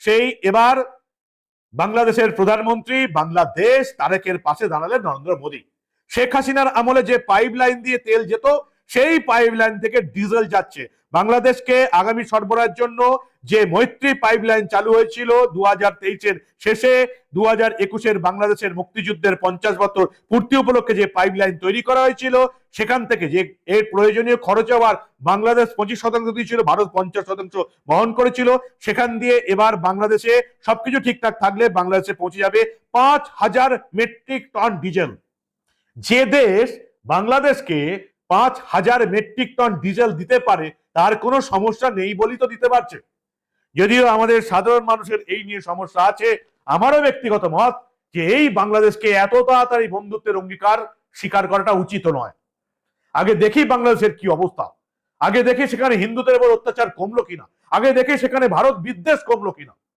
সেই এবার বাংলাদেশের প্রধানমন্ত্রী বাংলাদেশ তারেকের পাশে দাঁড়ালেন নরেন্দ্র মোদী। শেখ হাসিনার আমলে যে পাইপ লাইন দিয়ে তেল যেত, সেই পাইপ লাইন থেকে ডিজেল যাচ্ছে বাংলাদেশকে আগামী সরবরাহের জন্য। যে মৈত্রী পাইপ লাইন চালু হয়েছিল 2023-এর শেষে, 2021-এর বাংলাদেশের মুক্তিযুদ্ধের 50 বছর পূর্তি উপলক্ষে যে পাইপ লাইন তৈরি করা হয়েছিল, সেখান থেকে যে এর প্রয়োজনীয় খরচ হওয়ার বাংলাদেশ 25% দিয়েছিল, ভারত 50% বহন করেছিল। সেখান দিয়ে এবার বাংলাদেশে সবকিছু ঠিকঠাক থাকলে বাংলাদেশে পৌঁছে যাবে 5,000 মেট্রিক টন ডিজেল। যে দেশ বাংলাদেশকে 5,000 মেট্রিক টন ডিজেল দিতে পারে, তার কোনো সমস্যা নেই বলেই তো দিতে পারছে। যদিও আমাদের সাধারণ মানুষের এই নিয়ে সমস্যা আছে। আমারও ব্যক্তিগত মত যে এই বাংলাদেশকে এত তাড়াতাড়ি বন্ধুত্বের অঙ্গীকার স্বীকার করাটা উচিত নয়। আগে দেখি বাংলাদেশের কি অবস্থা, আগে দেখি সেখানে হিন্দুদের উপর অত্যাচার কমলো কিনা, আগে দেখি সেখানে ভারত বিদ্বেষ কমলো কিনা।